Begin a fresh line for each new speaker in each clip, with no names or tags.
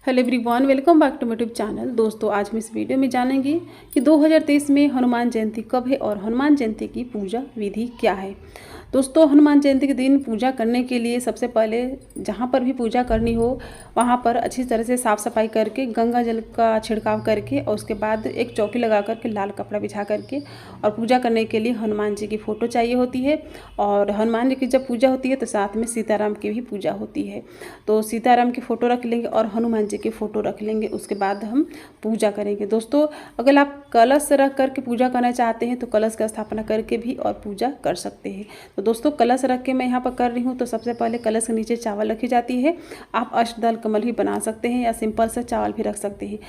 Hello everyone, welcome back to my YouTube channel. दोस्तों, आज हम इस वीडियो में जानेंगे कि 2023 में हनुमान जयंती कब है और हनुमान जयंती की पूजा विधि क्या है। दोस्तों, हनुमान जयंती के दिन पूजा करने के लिए सबसे पहले जहाँ पर भी पूजा करनी हो वहाँ पर अच्छी तरह से साफ़ सफाई करके गंगा जल का छिड़काव करके और उसके बाद एक चौकी लगा करके लाल कपड़ा बिछा करके और पूजा करने के लिए हनुमान जी की फ़ोटो चाहिए होती है। और हनुमान जी की जब पूजा होती है तो साथ में सीताराम की भी पूजा होती है। तो सीताराम की फ़ोटो रख लेंगे और हनुमान जी की फ़ोटो रख लेंगे, उसके बाद हम पूजा करेंगे। दोस्तों, अगर आप कलश रख करके पूजा करना चाहते हैं तो कलश का स्थापना करके भी और पूजा कर सकते हैं। तो दोस्तों, कलश रख के मैं यहाँ पर कर रही हूँ। तो सबसे पहले कलश के नीचे चावल रखी जाती है। आप अष्टदल कमल भी बना सकते हैं या सिंपल सा चावल भी रख सकते हैं।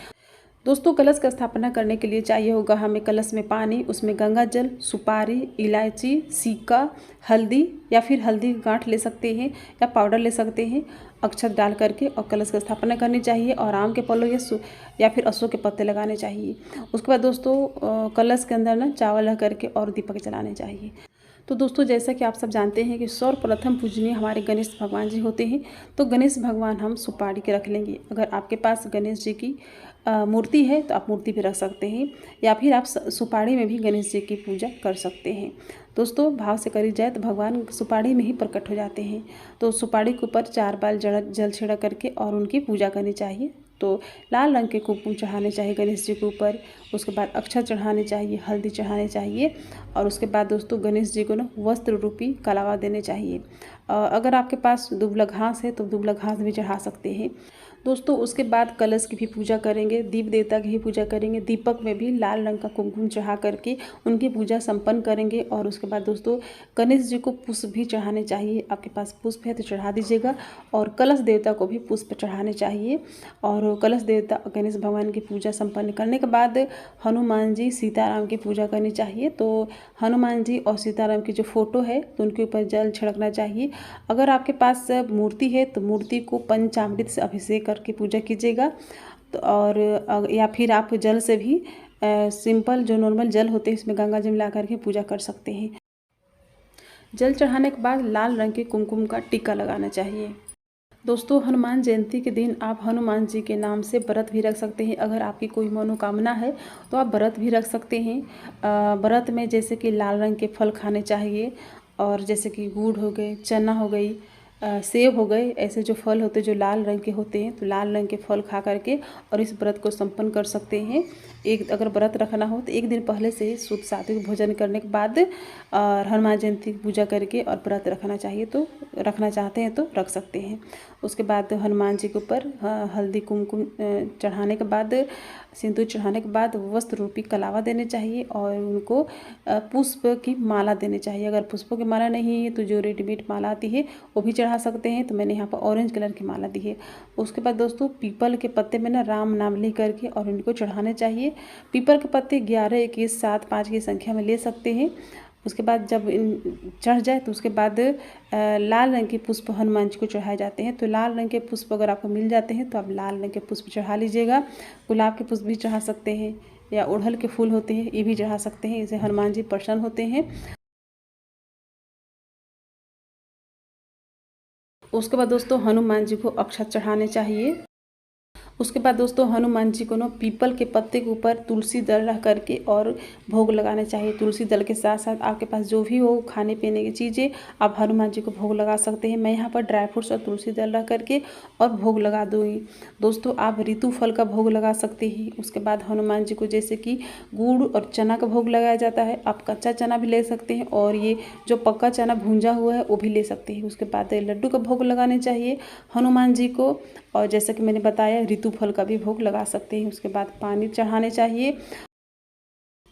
दोस्तों, कलश का स्थापना करने के लिए चाहिए होगा हमें कलश में पानी, उसमें गंगा जल, सुपारी, इलायची, सिक्का, हल्दी या फिर हल्दी गांठ ले सकते हैं या पाउडर ले सकते हैं, अक्षत डाल करके और कलश का स्थापना करनी चाहिए। और आम के पल्लव या फिर अशोक के पत्ते लगाने चाहिए। उसके बाद दोस्तों, कलश के अंदर ना चावल रख करके और दीपक जलाने चाहिए। तो दोस्तों, जैसा कि आप सब जानते हैं कि सर्वप्रथम पूजनीय हमारे गणेश भगवान जी होते हैं। तो गणेश भगवान हम सुपारी के रख लेंगे। अगर आपके पास गणेश जी की मूर्ति है तो आप मूर्ति भी रख सकते हैं या फिर आप सुपारी में भी गणेश जी की पूजा कर सकते हैं। दोस्तों, भाव से करी जाए तो भगवान सुपारी में ही प्रकट हो जाते हैं। तो सुपारी के ऊपर 4 बार जल छिड़क करके और उनकी पूजा करनी चाहिए। तो लाल रंग के कुमकुम चढ़ाने चाहिए गणेश जी के ऊपर। उसके बाद अक्षत चढ़ाने चाहिए, हल्दी चढ़ाने चाहिए और उसके बाद दोस्तों गणेश जी को ना वस्त्र रूपी कलावा देने चाहिए। अगर आपके पास दुबला घास है तो दुबला घास भी चढ़ा सकते हैं। दोस्तों, उसके बाद कलश की भी पूजा करेंगे, दीप देवता की भी पूजा करेंगे। दीपक में भी लाल रंग का कुमकुम चढ़ा करके उनकी पूजा संपन्न करेंगे। और उसके बाद दोस्तों गणेश जी को पुष्प भी चढ़ाने चाहिए। आपके पास पुष्प है तो चढ़ा दीजिएगा। और कलश देवता को भी पुष्प चढ़ाने चाहिए। और कलश देवता गणेश भगवान की पूजा संपन्न करने के बाद हनुमान जी सीताराम की पूजा करनी चाहिए। तो हनुमान जी और सीताराम की जो फोटो है तो उनके ऊपर जल छिड़कना चाहिए। अगर आपके पास मूर्ति है तो मूर्ति को पंचामृत से अभिषेक करके पूजा कीजिएगा। तो और या फिर आप जल से भी सिंपल जो नॉर्मल जल होते हैं इसमें गंगा जल मिला करके पूजा कर सकते हैं। जल चढ़ाने के बाद लाल रंग के कुमकुम का टीका लगाना चाहिए। दोस्तों, हनुमान जयंती के दिन आप हनुमान जी के नाम से व्रत भी रख सकते हैं। अगर आपकी कोई मनोकामना है तो आप व्रत भी रख सकते हैं। व्रत में जैसे कि लाल रंग के फल खाने चाहिए और जैसे कि गुड़ हो गए, चना हो गई, सेब हो गए, ऐसे जो फल होते हैं जो लाल रंग के होते हैं तो लाल रंग के फल खा करके और इस व्रत को संपन्न कर सकते हैं। अगर व्रत रखना हो तो एक दिन पहले से ही शुद्ध सात्विक भोजन करने के बाद और हनुमान जयंती की पूजा करके और व्रत रखना चाहिए तो रखना चाहते हैं तो रख सकते हैं। उसके बाद हनुमान जी के ऊपर हल्दी कुमकुम चढ़ाने के बाद, सिंदूर चढ़ाने के बाद वस्त्र रूपी कलावा देने चाहिए और उनको पुष्प की माला देनी चाहिए। अगर पुष्पों की माला नहीं है तो जो रेडीमेड माला आती है वो भी चढ़ा सकते हैं। तो मैंने यहाँ पर ऑरेंज कलर की माला दी है। उसके बाद दोस्तों पीपल के पत्ते में ना राम नाम लिख करके और इनको चढ़ाने चाहिए। पीपल के पत्ते 11, 21, 7, 5 की संख्या में ले सकते हैं। उसके बाद जब चढ़ जाए तो उसके बाद लाल रंग के पुष्प हनुमान जी को चढ़ाए जाते हैं। तो लाल रंग के पुष्प अगर आपको मिल जाते हैं तो आप लाल रंग के पुष्प चढ़ा लीजिएगा। गुलाब के पुष्प भी चढ़ा सकते हैं या उड़हल के फूल होते हैं ये भी चढ़ा सकते हैं। इससे हनुमान जी प्रसन्न होते हैं। उसके बाद दोस्तों हनुमान जी को अक्षत चढ़ाने चाहिए। उसके बाद दोस्तों हनुमान जी को ना पीपल के पत्ते के ऊपर तुलसी दल रख करके और भोग लगाने चाहिए। तुलसी दल के साथ साथ आपके पास जो भी हो खाने पीने की चीज़ें आप हनुमान जी को भोग लगा सकते हैं। मैं यहाँ पर ड्राई फ्रूट्स और तुलसी दल रख करके और भोग लगा दूँगी। दोस्तों, आप ऋतु फल का भोग लगा सकते हैं। उसके बाद हनुमान जी को जैसे कि गुड़ और चना का भोग लगाया जाता है, आप कच्चा चना भी ले सकते हैं और ये जो पक्का चना भूंजा हुआ है वो भी ले सकते हैं। उसके बाद लड्डू का भोग लगाने चाहिए हनुमान जी को। और जैसा कि मैंने बताया ऋतु फल का भी भोग लगा सकते हैं। उसके बाद पानी चढ़ाने चाहिए।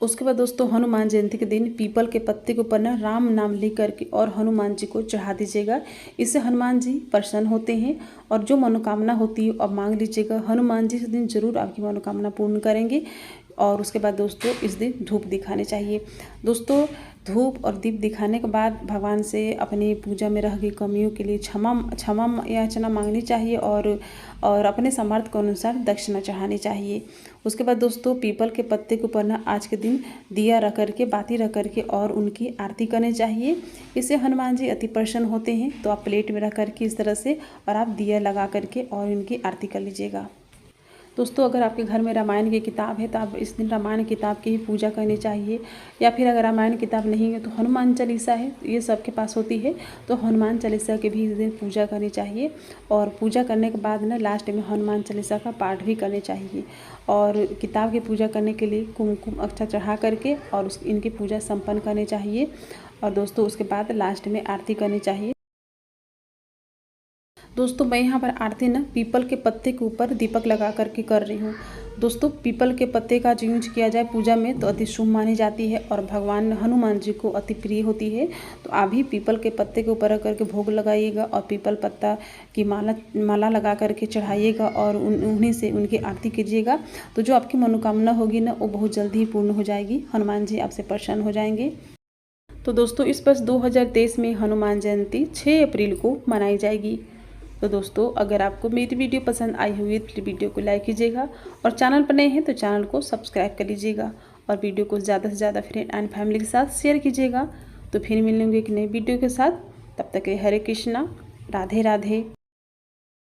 उसके बाद दोस्तों हनुमान जयंती के दिन पीपल के पत्ते के ऊपर ना राम नाम लिख करके और हनुमान जी को चढ़ा दीजिएगा। इससे हनुमान जी प्रसन्न होते हैं और जो मनोकामना होती है अब मांग लीजिएगा। हनुमान जी इस दिन जरूर आपकी मनोकामना पूर्ण करेंगे। और उसके बाद दोस्तों इस दिन धूप दिखाने चाहिए। दोस्तों, धूप और दीप दिखाने के बाद भगवान से अपनी पूजा में रह गई कमियों के लिए क्षमा याचना मांगनी चाहिए और अपने सामर्थ्य के अनुसार दक्षिणा चढ़ानी चाहिए। उसके बाद दोस्तों पीपल के पत्ते के ऊपर ना आज के दिन दिया रख करके, बाती रख करके और उनकी आरती करनी चाहिए। इससे हनुमान जी अति प्रसन्न होते हैं। तो आप प्लेट में रख करके इस तरह से और आप दिया लगा करके और इनकी आरती कर लीजिएगा। दोस्तों अगर आपके घर में रामायण की किताब है तो आप इस दिन रामायण किताब की ही पूजा करनी चाहिए, या फिर अगर रामायण किताब नहीं है तो हनुमान चालीसा है, ये सबके पास होती है, तो हनुमान चालीसा की भी इस दिन पूजा करनी चाहिए। और पूजा करने के बाद ना लास्ट में हनुमान चालीसा का पाठ भी करने चाहिए। और किताब की पूजा करने के लिए कुमकुम अक्षत चढ़ा करके और इनकी पूजा संपन्न करनी चाहिए। और दोस्तों उसके बाद लास्ट में आरती करनी चाहिए। दोस्तों मैं यहाँ पर आरती ना पीपल के पत्ते के ऊपर दीपक लगा करके कर रही हूँ। दोस्तों पीपल के पत्ते का जो यूज किया जाए पूजा में तो अति शुभ मानी जाती है और भगवान हनुमान जी को अति प्रिय होती है। तो आप भी पीपल के पत्ते के ऊपर रख करके भोग लगाइएगा और पीपल पत्ता की माला लगा करके चढ़ाइएगा और उन्हीं से उनकी आरती कीजिएगा। तो जो आपकी मनोकामना होगी ना वो बहुत जल्दी ही पूर्ण हो जाएगी, हनुमान जी आपसे प्रसन्न हो जाएंगे। तो दोस्तों इस वर्ष 2023 में हनुमान जयंती 6 अप्रैल को मनाई जाएगी। तो दोस्तों अगर आपको मेरी वीडियो पसंद आई हुई तो वीडियो को लाइक कीजिएगा और चैनल पर नए हैं तो चैनल को सब्सक्राइब कर लीजिएगा और वीडियो को ज़्यादा से ज़्यादा फ्रेंड एंड फैमिली के साथ शेयर कीजिएगा। तो फिर मिलेंगे एक नई वीडियो के साथ, तब तक के हरे कृष्णा, राधे राधे।